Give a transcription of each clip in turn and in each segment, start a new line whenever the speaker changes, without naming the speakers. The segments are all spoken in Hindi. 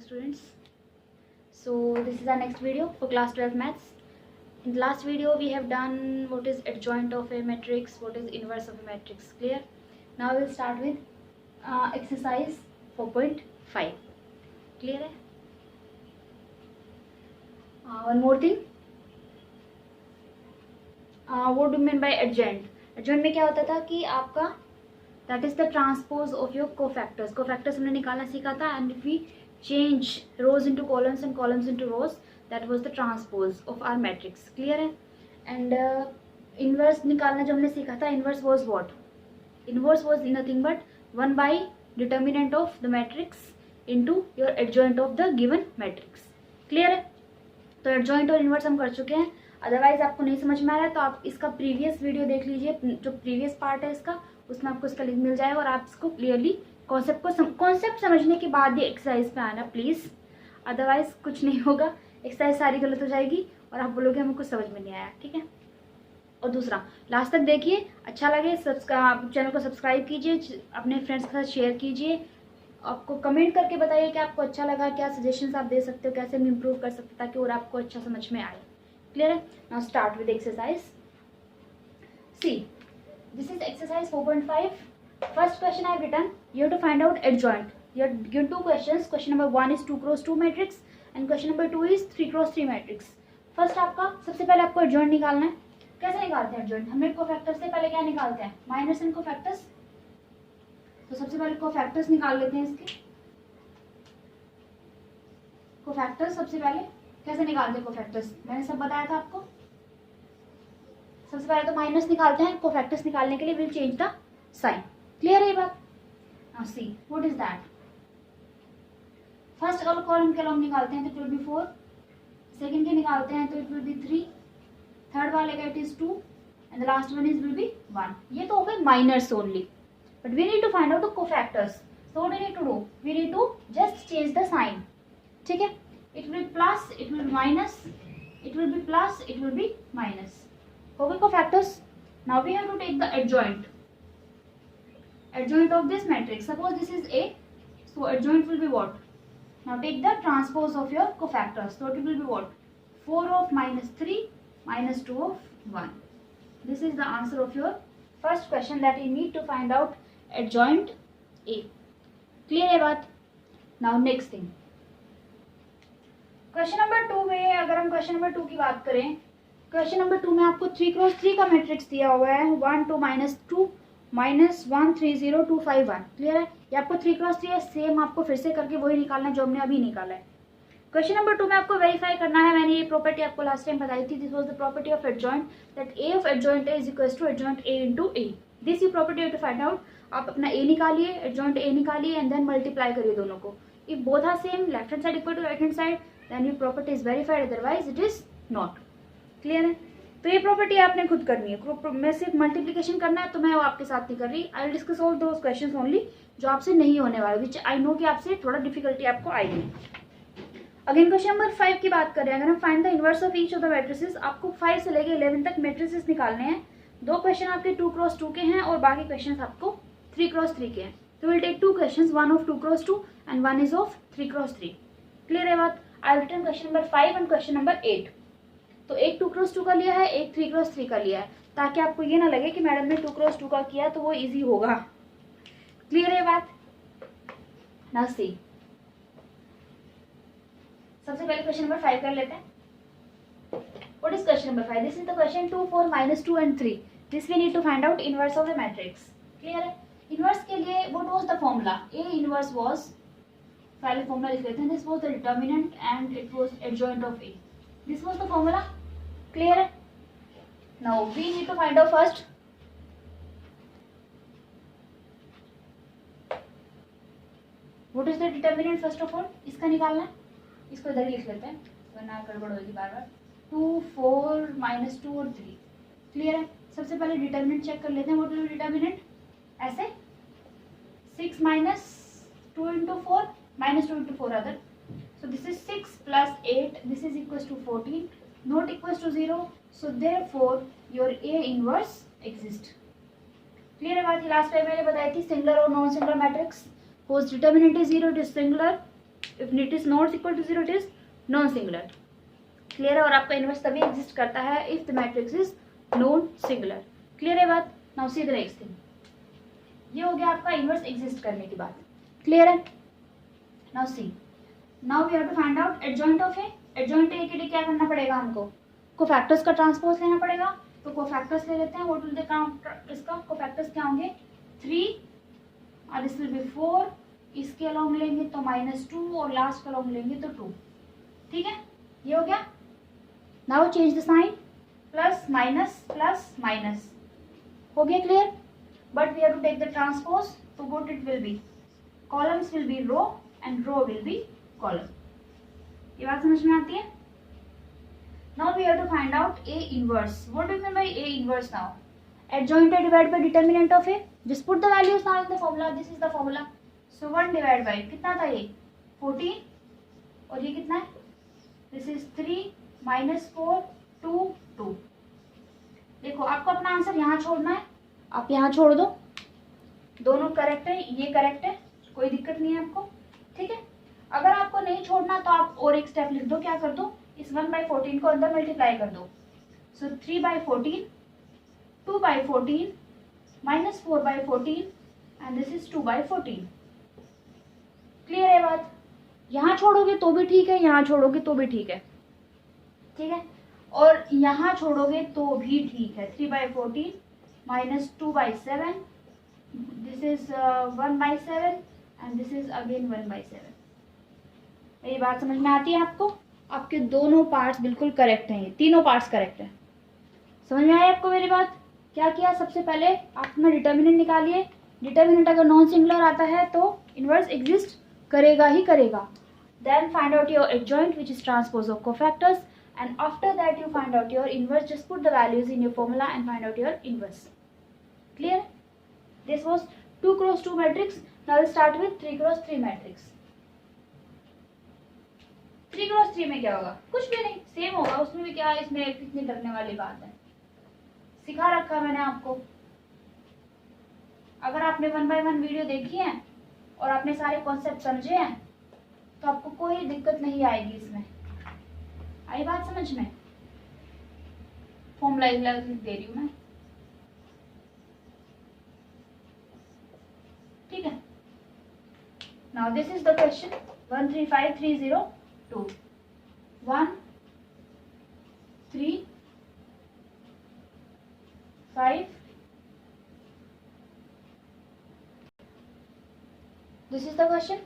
students. So this is our next video for class 12 maths. In the last video we have done what is adjoint of a matrix, what is inverse of a matrix. Clear? Now we'll start with exercise 4.5. Clear है? One more thing. What do you mean by adjoint? Adjoint में क्या होता था कि आपका that is the transpose of your cofactors. Cofactors हमने निकालना सीखा था, and if we change rows into columns and columns into rows, that was the transpose of our matrix. Clear है? And inverse निकालना जो हमने सीखा था, inverse was what? Inverse was nothing but 1 by determinant of the matrix into your adjoint of the given matrix. Clear है? तो adjoint और inverse हम कर चुके हैं. अदरवाइज आपको नहीं समझ में आ रहा है तो आप इसका प्रीवियस वीडियो देख लीजिए, जो प्रीवियस पार्ट है इसका, उसमें आपको इसका लिंक मिल जाएगा और आप इसको क्लियरली कॉन्सेप्ट समझने के बाद ही एक्सरसाइज पे आना प्लीज़. अदरवाइज कुछ नहीं होगा, एक्सरसाइज सारी गलत हो जाएगी और आप बोलोगे हमें कुछ समझ में नहीं आया. ठीक है? और दूसरा, लास्ट तक देखिए, अच्छा लगे चैनल को सब्सक्राइब कीजिए, अपने फ्रेंड्स के साथ शेयर कीजिए, आपको कमेंट करके बताइए कि आपको अच्छा लगा, क्या सजेशंस आप दे सकते हो, कैसे हम इम्प्रूव कर सकते हैं ताकि और आपको अच्छा समझ में आए. Clear? Now start with exercise. See, this is exercise 4.5. First question I have written. You have to find out adjoint. You are given two questions. Question number 1 is 2 cross 2 matrix and question number 2 is 3 cross 3 matrix. First आपका सबसे पहले आपको adjoint निकालना है. कैसे निकालते हैं adjoint? हमने cofactors से पहले क्या निकालते हैं? Minus and cofactors. तो सबसे पहले cofactors निकाल लेते हैं इसके. cofactors सबसे पहले कैसे निकालते हैं कोफैक्टर्स, मैंने सब बताया था आपको. सबसे पहले तो माइनस निकालते हैं. कोफैक्टर्स निकालने के लिए will change the sign. Clear है ये बात? Now see what is that. First और कॉलम के लॉन्ग निकालते हैं तो इट विल बी 4. सेकंड के निकालते हैं तो इट विल बी 3. थर्ड वाले का it is 2 and the last one is will be 1. ये तो हो गए minors only, but we need to find out the cofactors. So what we need to do, we need to just change the sign. ठीक है? It will be plus, it will be minus, it will be plus, it will be minus. Okay, cofactors. Now we have to take the adjoint. Adjoint of this matrix. Suppose this is A, so adjoint will be what? Now take the transpose of your cofactors. So it will be what? 4 of minus 3 minus 2 of 1. This is the answer of your first question that you need to find out adjoint A. Clear है बात? Now next thing. Question number 2 में अगर हम क्वेश्चन नंबर 2 की बात करें, क्वेश्चन नंबर 2 में आपको 3 क्रॉस 3 का मैट्रिक्स दिया हुआ है. 1 2 माइनस 2 माइनस 1 3 0 2 5 1. क्लियर है? ये आपको 3 क्रॉस 3 है, सेम आपको फिर से करके वही निकालना है जो हमने अभी निकाला है. क्वेश्चन नंबर 2 में आपको वेरीफाई करना है. मैंने ये प्रॉपर्टी आपको लास्ट टाइम बताई थी. This was the property of adjoint, that A of adjoint A is equals to adjoint A into A. This you property you to find out. आप अपना ए निकालिए, एडजॉइंट ए निकालिए एंड देन मल्टीप्लाई करिए दोनों को. If both are same, left hand side equal to right hand side, then your property is verified, otherwise it is not. Clear है? तो ये प्रॉपर्टी आपने खुद करनी है. मैं सिर्फ मल्टीप्लिकेशन करना है तो मैं वो आपके साथ नहीं कर रही. I will discuss all those questions only जो आपसे नहीं होने वाले, विच आई नो कि आपसे थोड़ा डिफिकल्टी आपको आएगी. अगेन क्वेश्चन नंबर 5 की बात करें, अगर हम find the inverse of each of the matrices, आपको 5 से लेके 11 तक मैट्रिसेस निकालने हैं. 2 क्वेश्चन आपके 2 क्रॉस 2 के हैं और बाकी क्वेश्चन आपको 3 क्रॉस 3 के हैं. तो will take 2 question, 1 of 2 cross 2 and 1 is of 3 cross 3. Clear है बात? I return question number 5 and question number 8. तो एक 2 क्रॉस 2 का लिया है, एक 3 क्रॉस 3 का लिया है, ताकि आपको ये ना लगे कि मैडम ने 2 क्रॉस 2 का किया तो वो इजी होगा. क्लियर है बात? नाउ सी, सबसे पहले क्वेश्चन नंबर 5 कर लेते हैं. What is question number 5? This is the question 2 4 minus 2 and 3. This we need to find out inverse of the matrix. Clear है? इनवर्स के लिए what was the formula? A inverse was, पहले फॉर्मूला लिख लेते हैं. This was the determinant and it was adjoint of A. This was the formula. Clear है? Now we need to find out first what is the determinant. First of all इसका निकालना है. इसको इधर लिख लेते हैं वरना गड़बड़ होगी बार बार. 2 4 minus 2 और 3. क्लियर है? सबसे पहले डिटर्मिनेंट चेक कर लेते हैं. What is determinant? ऐसे 6 minus 2 into 4 minus 2 into 4 rather. So this is 6 plus 8. This is equals to 14. Not equals to 0. So therefore your A inverse exists. Clear है बात? लास्ट टाइम मैंने बताई थी सिंगुलर और non singular matrix. whose determinant is 0, it is singular. If it is not equal to 0 it is non singular. Clear है? और आपका इनवर्स तभी एग्जिस्ट करता है if the matrix is non singular. Clear है बात? Now see the next thing, ये हो गया आपका इनवर्स एग्जिस्ट करने की बात। क्लियर है? Now see, now we have to find out adjoint of A. Adjoint A के लिए क्या करना पड़ेगा हमको? कोफैक्टर्स का ट्रांसपोज लेना पड़ेगा। तो कोफैक्टर्स ले लेते हैं। व्हाट विल द काउंट, इसका कोफैक्टर्स क्या होंगे? 3 और दिस विल बी 4, इसके अलोंग लेंगे तो -2 और लास्ट का अलोंग लेंगे तो 2। ठीक है, ये हो गया। Now change the sign, plus minus हो गया। Clear? But we have to take the transpose, तो what it will be? Columns will be row and row will be column. ये बात समझ में आती है? Now we have to find out A inverse. What do you mean by A inverse now? Adjoint A divided by determinant of A. Just put the values now in the formula. This is the formula. So 1 divided by कितना था ये? 14 और ये कितना है? This is 3 minus 4 2 2। देखो आपको अपना आंसर यहाँ छोड़ना है, आप यहाँ छोड़ दो। दोनों करेक्ट है, ये करेक्ट है, कोई दिक्कत नहीं है आपको। ठीक है, अगर आपको नहीं छोड़ना तो आप और एक स्टेप लिख दो। क्या कर दो? इस 1/14 को अंदर मल्टीप्लाई कर दो। सो 3/14, 2/14 minus 4/14 and this is 2/14। Clear है बात? यहाँ छोड़ोगे तो भी ठीक है, यहाँ छोड़ोगे तो भी ठीक है। ठीक है, और यहाँ छोड़ोगे तो भी ठीक है। 3/14 minus 2/7, this is 1/7 and this is again 1/7। ये बात समझ में आती है आपको? आपके दोनों पार्ट्स बिल्कुल करेक्ट हैं, ये तीनों पार्ट्स करेक्ट हैं। समझ में आई आपको मेरी बात? क्या किया? सबसे पहले आप अपना डिटर्मिनेंट निकालिए। डिटर्मिनेंट अगर नॉन सिंगुलर आता है तो इनवर्स एग्जिस्ट करेगा ही करेगा। Then find out your adjoint which is transpose of cofactors and after that you find out your inverse. Just put the values in your formula and find out your inverse. Clear? This was 2x2 matrix. Now will start with 3x3 matrix. 3x3 में क्या होगा? कुछ भी नहीं, सेम होगा। उसमें भी क्या, इसमें कितनी डरने वाली बात है, सिखा रखा मैंने आपको। अगर आपने 1 by 1 वीडियो देखी है और आपने सारे कॉन्सेप्ट समझे हैं तो आपको कोई दिक्कत नहीं आएगी इसमें। आई बात समझ में? फॉर्मूला लिख दे रही हूं मैं। ठीक है, now this is the question 135302 1 3 5। This is the question.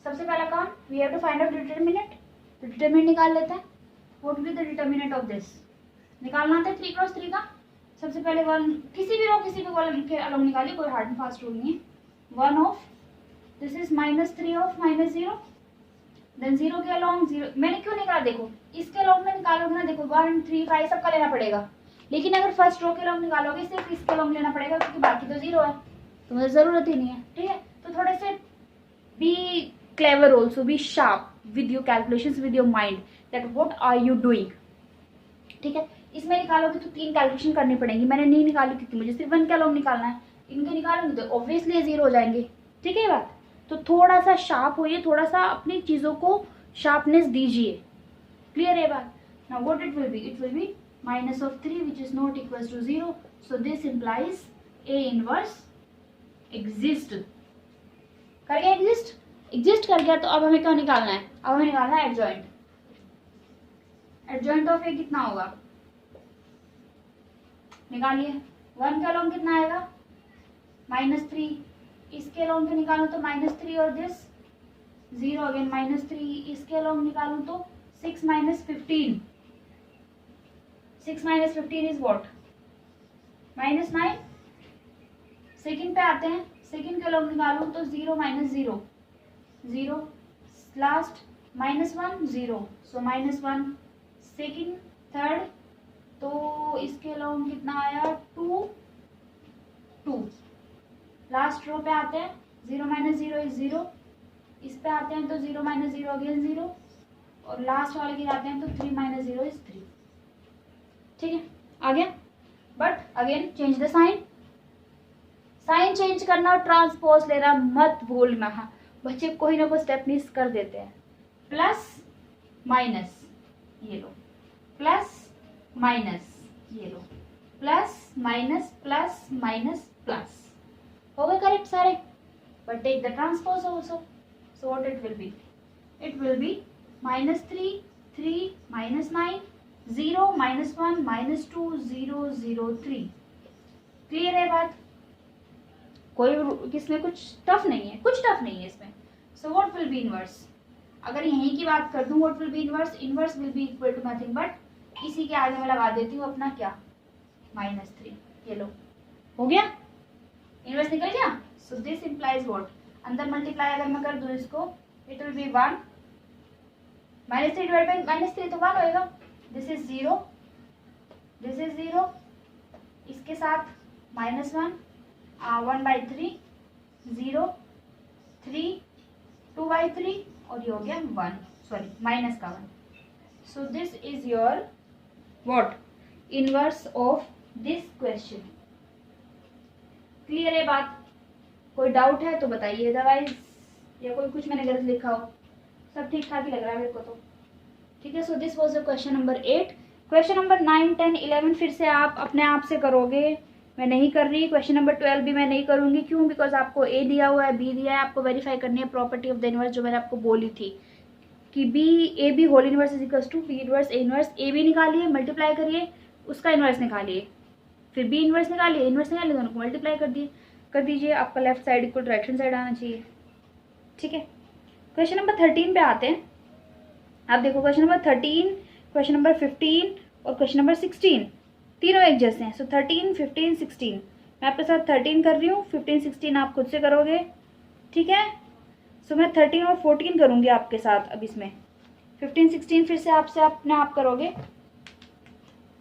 सबसे पहला काम, we have to find out determinant. तो डिटरमिनेंट निकाल लेते हैं। What will be the determinant of this? निकालना था 3x3 का। सबसे पहले 1, किसी भी रो किसी भी कॉलम के अलोंग निकालिए, कोई हार्ड एंड फास्ट रूल नहीं है। 1 of, this is -3 of -0, then 0 के अलोंग 0। मैंने क्यों निकाला? देखो इसके अलोंग में निकालोगे ना, देखो 1 3 5 सबका लेना पड़ेगा। लेकिन अगर फर्स्ट रो के अलोंग निकालोगे सिर्फ इसके अलोंग लेना पड़ेगा, क्योंकि बाकी तो 0 है, तो मुझे जरूरत ही नहीं है। ठीक है, तो थोड़े से be clever also, be sharp with your calculations, with your mind, that what are you doing. ठीक है, इसमें निकालोगे तो 3 कैलकुलेशन करनी पड़ेगी। मैंने नहीं निकाली क्योंकि मुझे सिर्फ 1 के अलोंग निकालना है। इनके निकालूंगी तो ऑब्वियसली 0 हो जाएंगे। ठीक है ये बात? तो थोड़ा सा शार्प होइए, थोड़ा सा अपनी चीजों को शार्पनेस दीजिए। क्लियर है बात? Now what it will be? It will be -3 which is not equals to 0. So this implies A inverse exist। कर गया एग्जिस्ट? एग्जिस्ट कर गया तो अब हमें क्या निकालना है? अब हमें निकालना है एडजॉइंट। एडजॉइंट ऑफ ए कितना होगा? निकालिए। 1 के अलोंग कितना आएगा? -3। इसके अलोंग के निकालूं तो -3 और दिस 0 अगेन -3। इसके अलोंग निकालूं तो 6 - 15। 6 - 15 इज व्हाट? -9। सेकंड पे आते हैं। सेकंड के अलोंग निकालूं तो 0 - 0 0, लास्ट -1 0, सो -1। सेकंड थर्ड तो इसके अलोंग कितना आया? 2 2। लास्ट रो पे आते हैं, 0 - 0 इज 0। इस पे आते हैं तो 0 - 0 अगेन 0, और लास्ट वाले की आते हैं तो 3 - 0 इज 3। ठीक है, आ गया? But again change the sign. Sign change करना और ट्रांसपोज लेना मत भूलना। बच्चे कोई ना कोई स्टेप मिस कर देते हैं। प्लस माइनस ये लो, प्लस माइनस ये लो, plus minus plus minus plus, हो गए करेक्ट सारे. But take the transpose also. So what it will be? It will be -3 3 -9 0 -1 -2 0 0 3. Clear है बात? कोई किसमें कुछ टफ नहीं है, कुछ टफ नहीं है इसमें. So what will be inverse? अगर यहीं की बात कर दूं, what will be inverse? Inverse will be equal to nothing but इसी के आगे मैं लगा देती हूँ अपना क्या, -3. ये लो, हो गया, इनवर्स निकल गया. So this implies what? अंदर मल्टीप्लाई अगर मैं कर दूं इसको, it will be 1. -3 divide by -3 तो 1 होएगा. दिस इज 0, दिस इज 0, इसके साथ -1 1/3 0 3 2/3 और ये हो गया 1, सॉरी माइनस का 1. So this is your what? Inverse of this question. Clear है बात? कोई डाउट है तो बताइए, अदरवाइज या कोई कुछ मैंने गलत लिखा हो. सब ठीक ठाक ही लग रहा है मेरे को तो. ठीक है. So this was the question number 8. Question number 9 10 11 फिर से आप अपने आप से करोगे, मैं नहीं कर रही. क्वेश्चन नंबर 12 भी मैं नहीं करूंगी. क्यों? बिकॉज आपको ए दिया हुआ है, बी दिया है, आपको वेरीफाई करनी है प्रॉपर्टी ऑफ द इनवर्स जो मैंने आपको बोली थी कि A B whole inverse is equal to B inverse A inverse. A B निकालिए, मल्टीप्लाई करिए, उसका इनवर्स निकालिए, फिर बी इनवर्स निकालिए, इनवर्स निकालिए, दोनों को मल्टीप्लाई कर दीजिए. आपका left side equal to right hand side आना चाहिए. ठीक है. क्वेश्चन नंबर 13 पे आते हैं. आप देखो क्वेश्चन नंबर 13, क्वेश्चन नंबर 15 और क्वेश्चन नंबर 16 तीनों एक जैसे हैं. सो 13 15 16 मैं आपके साथ 13 कर रही हूँ, 15 16 आप खुद से करोगे. ठीक है. सो मैं 13 और 14 करूँगी आपके साथ. अब इसमें 15 16 फिर से आपसे अपने आप करोगे.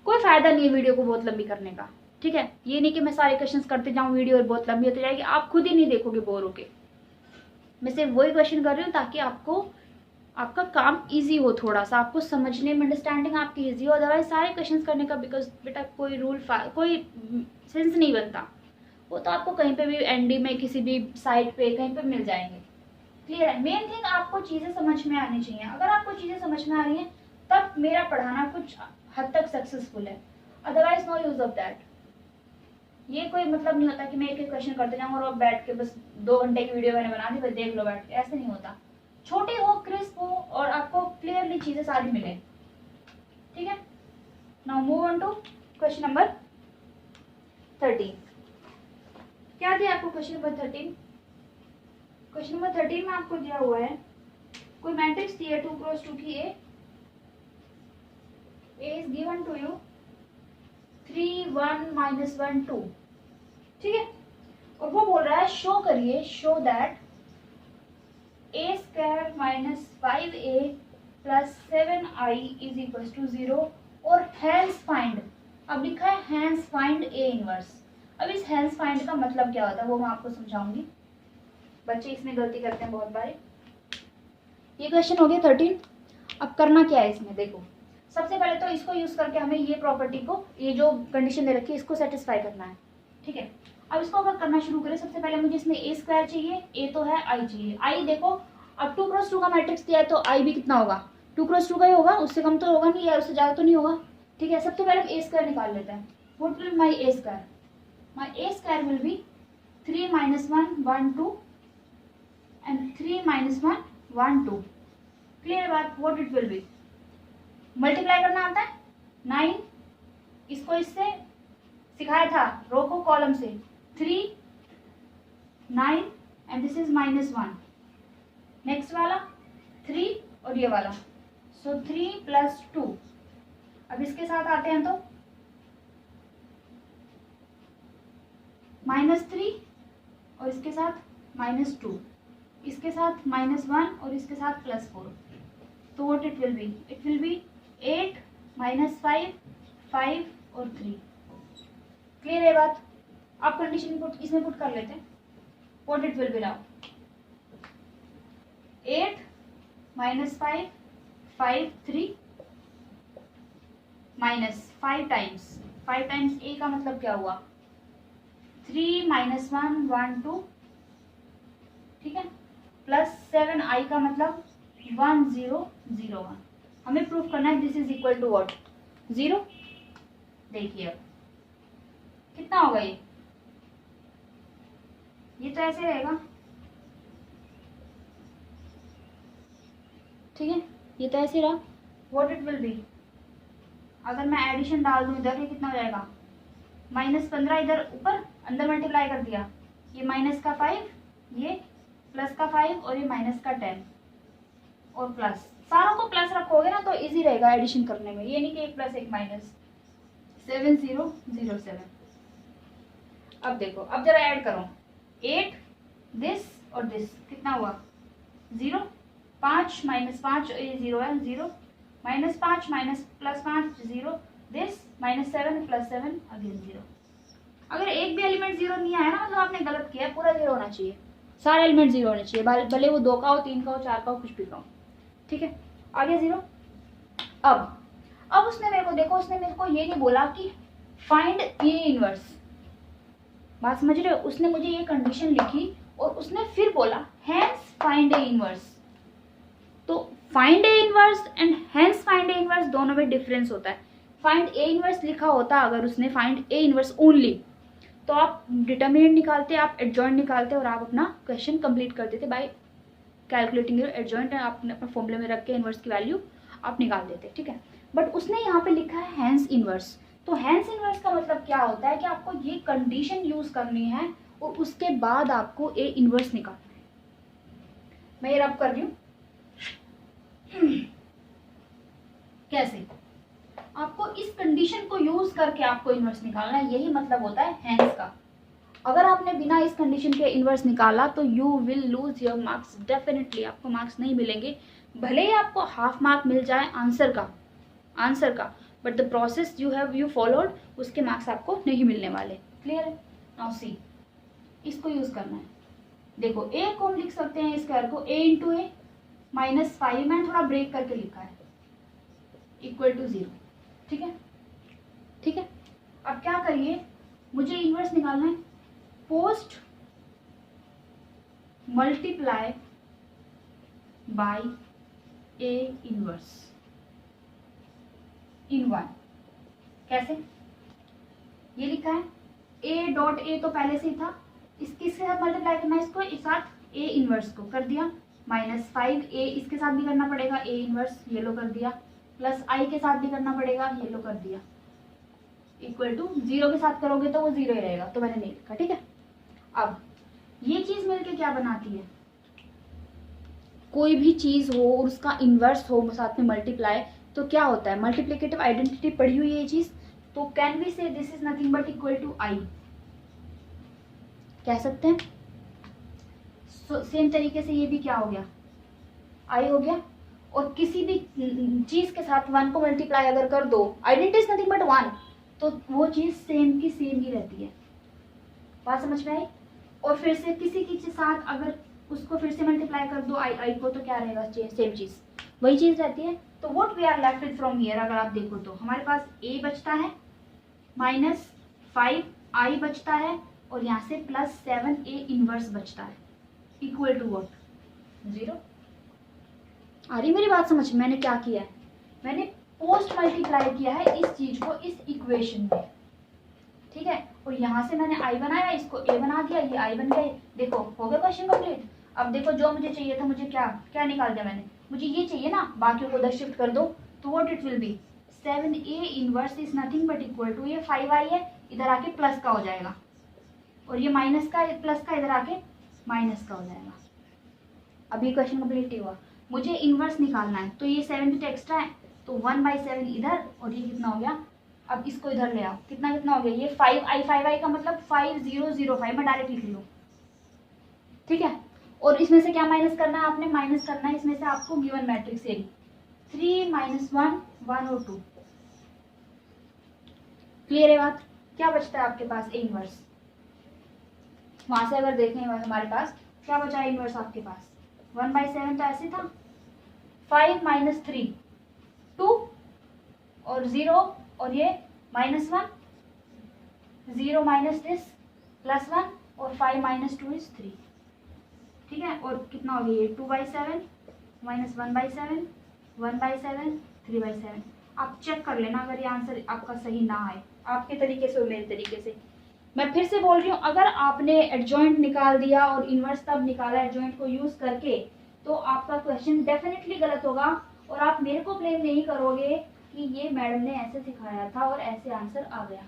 कोई फायदा नहीं है वीडियो को बहुत लंबी करने का. ठीक है. ये नहीं कि मैं सारे क्वेश्चंस करते जाऊँ, वीडियो बहुत लंबी होती जाएगी, आप खुद ही नहीं देखोगे बोर होके. मैं सिर्फ वही क्वेश्चन कर रही हूँ ताकि आपका काम इजी हो, थोड़ा सा आपको समझने में अंडरस्टैंडिंग आपकी इजी हो. अदरवाइज सारे क्वेश्चंस करने का बिकॉज बेटा कोई कोई सेंस नहीं बनता. वो तो आपको कहीं पे भी एनडी में किसी भी साइट पे कहीं पे मिल जाएंगे. क्लियर है? मेन थिंग आपको चीज़ें समझ में आनी चाहिए. अगर आपको चीज़ें समझ में आ रही हैं तब मेरा पढ़ाना कुछ हद तक सक्सेसफुल है. Otherwise no use of that. ये कोई मतलब नहीं होता कि मैं एक क्वेश्चन करते जाऊँ और बैठ के बस 2 घंटे की वीडियो मैंने बना दी, बस देख लो बैठ के. ऐसे नहीं होता. छोटी हो, क्रिस्प हो और आपको क्लियरली चीजें सारी मिले. ठीक है. Now move on to question number 13. क्या दिया आपको क्वेश्चन नंबर 13? क्वेश्चन नंबर 13 में आपको दिया हुआ है कोई मैट्रिक्स दी है 2 क्रॉस 2 की. ए इज गिवन टू यू 3 1 -1 2. ठीक है. और वो बोल रहा है शो करिए, show that a² - 5a + 7i is equal to 0 और हैंस फाइंड. अब लिखा है हैंस फाइंड a इनवर्स. अब इस हैंस फाइंड का मतलब क्या होता है वो मैं आपको समझाऊंगी. बच्चे इसमें गलती करते हैं बहुत बार. ये क्वेश्चन हो गया 13. अब करना क्या है इसमें, देखो सबसे पहले तो इसको यूज करके हमें ये प्रॉपर्टी को, ये जो कंडीशन दे रखी है इसको सेटिस्फाई करना है. ठीक है. अब इसको अगर करना शुरू करें, सबसे पहले मुझे इसमें a² चाहिए, a तो है, i चाहिए. i देखो अब 2 क्रॉस 2 का मैट्रिक्स दिया है तो i भी कितना होगा? 2 क्रॉस 2 का ही होगा, उससे कम तो होगा नहीं या उससे ज़्यादा तो नहीं होगा. ठीक है. सबसे पहले a² निकाल लेते हैं. What will my a²? My a² will be 3 - 1 1 2 एंड 3 - 1 1 2. क्लियर बात? What it will be? Multiply करना आता है 9, इसको इससे सिखाया था, रो को कॉलम से. 3 9 एंड दिस इज -1. नेक्स्ट वाला 3 और ये वाला. सो 3 + 2. अब इसके साथ आते हैं तो -3 और इसके साथ -2, इसके साथ -1 और इसके साथ +4. तो what it will be? It will B 8 - 5 5 और 3. क्लियर है बात? आप कंडीशन इसमें पुट कर लेते हैं. What it will B now? 8 - 5 5 3 -5 times a का मतलब क्या हुआ? 3 - 1 1 2. ठीक है. +7i का मतलब 1001। हमें प्रूफ करना है this is equal to what, 0। देखिए अब कितना होगा ये तो ऐसे रहेगा, ठीक है, ये तो ऐसे रहा। व्हाट इट विल बी, अगर मैं एडिशन डाल दूं इधर, ये कितना हो जाएगा, -15 इधर ऊपर अंदर मल्टीप्लाई कर दिया, ये माइनस का 5, ये प्लस का 5 और ये माइनस का 10 और प्लस, सारों को प्लस रखोगे ना तो इजी रहेगा एडिशन करने में, ये नहीं कि 1 प्लस 1 माइनस, 7007। अब देखो, अब जरा ऐड करो, 8 दिस और दिस, कितना हुआ 0, 5 माइनस 5 ये 0 है, 0 -5 minus plus 5 0, this -7 plus 7 again 0। अगर एक भी एलिमेंट 0 नहीं आया ना मतलब आपने गलत किया, पूरा 0 होना चाहिए, सारे एलिमेंट 0 होने चाहिए, भले वो 2 का हो, 3 का हो, 4 का हो, कुछ भी का हो, ठीक है। आगे 0। अब उसने मेरे को, देखो उसने मेरे को ये नहीं बोला कि फाइंड ए इनवर्स, बात समझ रहे हो, उसने मुझे ये कंडीशन लिखी और उसने फिर बोला हेंस फाइंड ए इनवर्स। तो find A inverse and hence find A inverse दोनों में डिफरेंस होता है। फाइंड ए इनवर्स लिखा होता अगर उसने फाइंड ए इनवर्स ओनली, तो आप डिटर्मिनेंट निकालते, आप एडजॉइंट निकालते और आप अपना क्वेश्चन कंप्लीट कर देते बाय कैलकुलेटिंग योर एडजॉइंट, आपने अपने फॉर्मूले में रख के इनवर्स की वैल्यू आप निकाल देते, ठीक है। बट उसने यहाँ पे लिखा है हेंस इनवर्स। तो हेंस इनवर्स का मतलब क्या होता है कि आपको ये कंडीशन यूज करनी है और उसके बाद आपको ए इनवर्स निकालना है। मैं ये रब कर रही हूँ कैसे, आपको इस कंडीशन को यूज करके आपको इनवर्स निकालना है, यही मतलब होता है हेंस का। अगर आपने बिना इस कंडीशन के इनवर्स निकाला तो you will lose your marks, definitely आपको मार्क्स नहीं मिलेंगे, भले ही आपको हाफ मार्क मिल जाए आंसर का, but the process you followed, उसके मार्क्स आपको नहीं मिलने वाले। क्लियर है? नाउ सी, इसको यूज करना है। देखो ए को हम लिख सकते हैं स्क्वायर को a इंटू ए -5, मैंने थोड़ा ब्रेक करके लिखा है, इक्वल टू 0, ठीक है, ठीक है। अब क्या करिए, मुझे इनवर्स निकालना है, post multiply by A inverse इन 1। कैसे, ये लिखा है a डॉट ए तो पहले से ही था, इसके साथ मल्टीप्लाई करना है, इसको इस साथ a इनवर्स को कर दिया, -5 a इसके साथ भी करना पड़ेगा, a इनवर्स ये लो कर दिया, प्लस i के साथ भी करना पड़ेगा, ये लो कर दिया, इक्वल टू 0 के साथ करोगे तो वो 0 ही रहेगा, तो मैंने नहीं लिखा, ठीक है। अब ये चीज मिलके क्या बनाती है, कोई भी चीज हो और उसका इनवर्स हो साथ में मल्टीप्लाई, तो क्या होता है, मल्टीप्लिकेटिव आइडेंटिटी पढ़ी हुई है ये चीज, तो can we say this is nothing but equal to I, कह सकते हैं। सेम तरीके से ये भी क्या हो गया, आई हो गया, और किसी भी चीज के साथ 1 को मल्टीप्लाई अगर कर दो, आइडेंटिटी इज नथिंग बट 1, तो वो चीज सेम की सेम ही रहती है, बात समझ में आई। और फिर से किसी की साथ अगर उसको फिर से मल्टीप्लाई कर दो आई को, तो क्या रहेगा, सेम चीज वही चीज रहती है। तो what we are left with from here, अगर आप देखो तो हमारे पास a बचता है, -5 i बचता है, और यहाँ से +7 a इनवर्स बचता है, इक्वल टू व्हाट, 0। आ रही मेरी बात समझ, मैंने क्या किया है, मैंने पोस्ट मल्टीप्लाई किया है इस चीज को इस इक्वेशन में, ठीक है, और यहाँ से मैंने i बनाया, इसको a बना दिया, ये i बन गए, देखो हो गया क्वेश्चन कंप्लीट। अब देखो जो मुझे चाहिए था, मुझे क्या निकाल दिया मैंने, मुझे ये चाहिए ना, बाकियों को उधर शिफ्ट कर दो, तो what it will be, 7a inverse is nothing but equal to, ये 5i है, इधर आके प्लस का हो जाएगा, और ये माइनस का प्लस का इधर आके माइनस का हो जाएगा। अभी क्वेश्चन कंप्लीट हुआ, मुझे इनवर्स निकालना है, तो ये 7 तो एक्स्ट्रा है, तो 1/7 इधर, और ये कितना हो गया, अब इसको इधर ले आओ, कितना हो गया, ये 5i का मतलब 5005, मैं डायरेक्ट लिख लूँ, ठीक है। और इसमें से क्या माइनस करना है, आपने माइनस करना है इसमें से आपको गिवन मैट्रिक्स एरी, 3 -1 1 और 2। क्लियर है बात, क्या बचता है आपके पास, ए इनवर्स। वहां से अगर देखें हमारे पास क्या बचा है इनवर्स आपके पास, 1/7 तो ऐसे था, 5 - 3 2 और 0, और ये -1, 0 माइनस दिस +1, और 5 - 2 इज 3, ठीक है। और कितना हो गया ये 2/7 माइनस 1/7, 1/7, 3/7। आप चेक कर लेना अगर ये आंसर आपका सही ना आए, आपके तरीके से और मेरे तरीके से। मैं फिर से बोल रही हूँ, अगर आपने एडजॉइंट निकाल दिया और इन्वर्स तब निकाला एडजॉइंट को यूज करके, तो आपका क्वेश्चन डेफिनेटली गलत होगा और आप मेरे को ब्लेम नहीं करोगे कि ये मैडम ने ऐसे सिखाया था और ऐसे आंसर आ गया।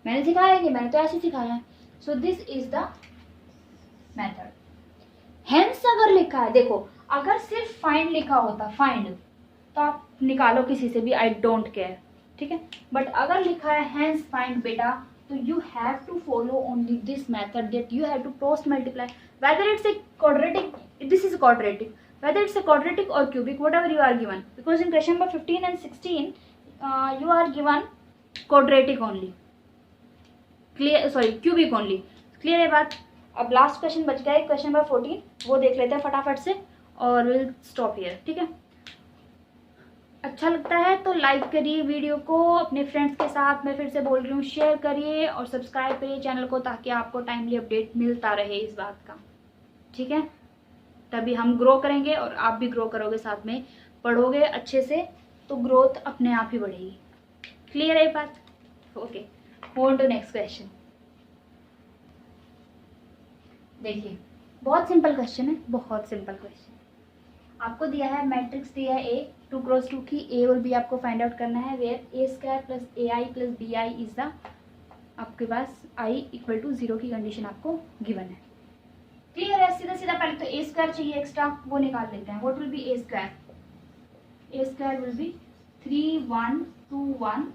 मैंने सिखाया कि मैंने तो ऐसे सिखाया है। So this is the method. Hence अगर लिखा है, देखो अगर सिर्फ फाइंड लिखा होता, फाइंड, तो आप निकालो किसी से भी, आई डोंट केयर, ठीक है। बट अगर लिखा है हेंस फाइंड बेटा, तो you have to follow only this method, that you have to cross multiply, whether it's a quadratic, this is a quadratic, whether it's a quadratic or cubic, whatever you are given, because in question number 15 and 16 you are given quadratic only, clear, sorry cubic only, clear है बात। अब लास्ट क्वेश्चन बच गया है, क्वेश्चन नंबर 14, वो देख लेते हैं फटाफट से और विल स्टॉप हियर, ठीक है। अच्छा लगता है तो लाइक करिए वीडियो को, अपने फ्रेंड्स के साथ, मैं फिर से बोल रही हूँ, शेयर करिए और सब्सक्राइब करिए चैनल को, ताकि आपको टाइमली अपडेट मिलता रहे इस बात का, ठीक है। तभी हम ग्रो करेंगे और आप भी ग्रो करोगे, साथ में पढ़ोगे अच्छे से तो ग्रोथ अपने आप ही बढ़ेगी। क्लियर है बात? Okay, on to next question. देखिए बहुत सिंपल क्वेश्चन है, बहुत सिंपल क्वेश्चन। आपको दिया है मैट्रिक्स, दिया है ए 2 क्रॉस 2 की, ए और बी आपको फाइंड आउट करना है, where A square plus A I plus B I is the, आपके पास आई इक्वल टू 0 की कंडीशन आपको गिवन है। क्लियर है? सीधा सीधा पहले तो ए स्क्वायर चाहिए एक्स्ट्रा, वो निकाल लेते हैं। What will B A square? A square will be 3 1 2 1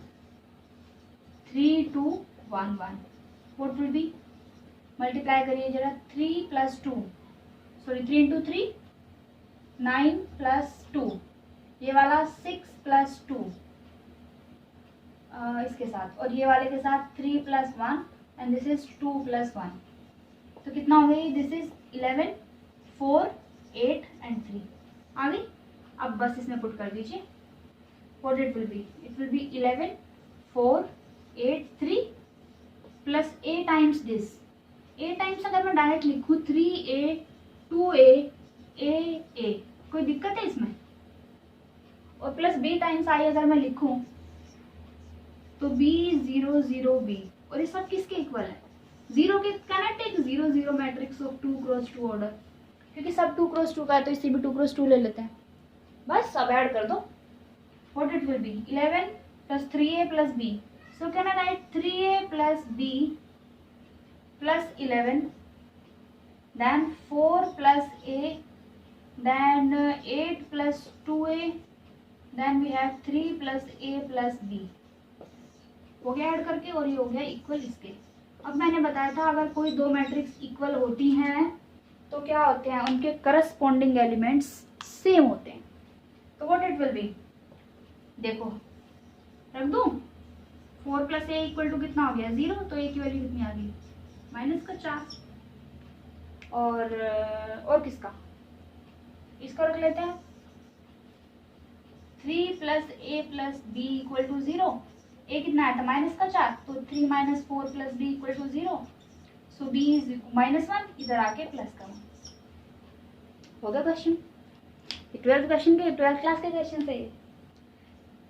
3 2 1 1। What will be, multiply करिए जरा, 3 प्लस 2, सॉरी 3 इंटू 3 9 प्लस 2, ये वाला 6 प्लस 2 इसके साथ, और ये वाले के साथ 3 plus 1 and this is 2 plus 1, तो कितना हो गई? दिस इज 11 4 8 एंड 3 आ गई। अब बस इसमें पुट कर दीजिए, what it will be, it will be 11 4 8 3 plus a times this, a times अगर मैं डायरेक्ट लिखूँ 3a 2a a, कोई दिक्कत है इसमें? और प्लस b टाइम्स आई अगर मैं लिखूं तो b 0 0 b, और ये सब किसके इक्वल है? 0 के, can I take 0 0 matrix of 2 cross 2 order, क्योंकि सब 2 क्रॉस 2 का है तो इसी भी 2 क्रॉस 2 ले लेते हैं, बस सब ऐड कर दो। What it will be, 11 plus 3a plus b, so can I write 3a plus b plus 11 then 4 plus a, then 8 plus 2a, then we have 3 plus a plus b, हो गया ऐड करके, और ये हो गया इक्वल इसके। अब मैंने बताया था अगर कोई दो मैट्रिक्स इक्वल होती हैं तो क्या होते हैं, उनके करस्पॉन्डिंग एलिमेंट्स सेम होते हैं। तो व्हाट इट विल बी, देखो रख दूं, 4 प्लस ए इक्वल टू कितना हो गया 0, तो ए की वैल्यू कितनी आ गई माइनस का 4, और किसका, इसको रख लेते हैं 3 plus A plus B equal to 0, A कितना आया था माइनस का 4, तो 3 minus 4 plus B equal to 0, so B is -1, इधर आके प्लस का 1 हो गया क्वेश्चन। 12th क्वेश्चन के, 12th क्लास के क्वेश्चन से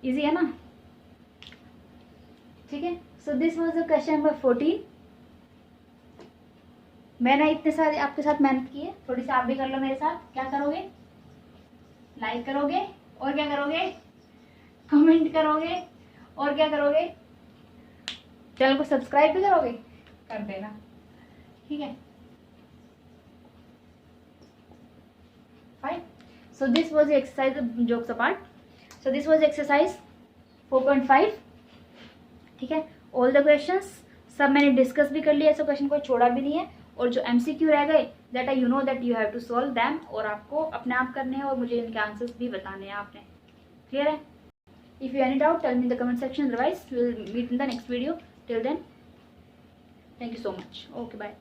इजी है ना, ठीक है। So this was the question number 14। मैंने इतने सारे आपके साथ मेहनत की है, थोड़ी सी आप भी कर लो मेरे साथ। क्या करोगे, लाइक करोगे, और क्या करोगे, कमेंट करोगे, और क्या करोगे, चैनल को सब्सक्राइब भी करोगे, कर देना, ठीक है। Fine, so this was exercise, jokes apart, so this was exercise 4.5, ठीक है। ऑल द क्वेश्चंस सब मैंने डिस्कस भी कर लिया, ऐसा क्वेश्चन कोई छोड़ा भी नहीं है, और जो MCQ रह गए that I you know that you have to solve them, और आपको अपने आप करने हैं और मुझे इनके आंसर्स भी बताने हैं आपने। क्लियर है? If you any doubt tell me in the comment section, otherwise we will meet in the next video. Till then thank you so much, okay bye.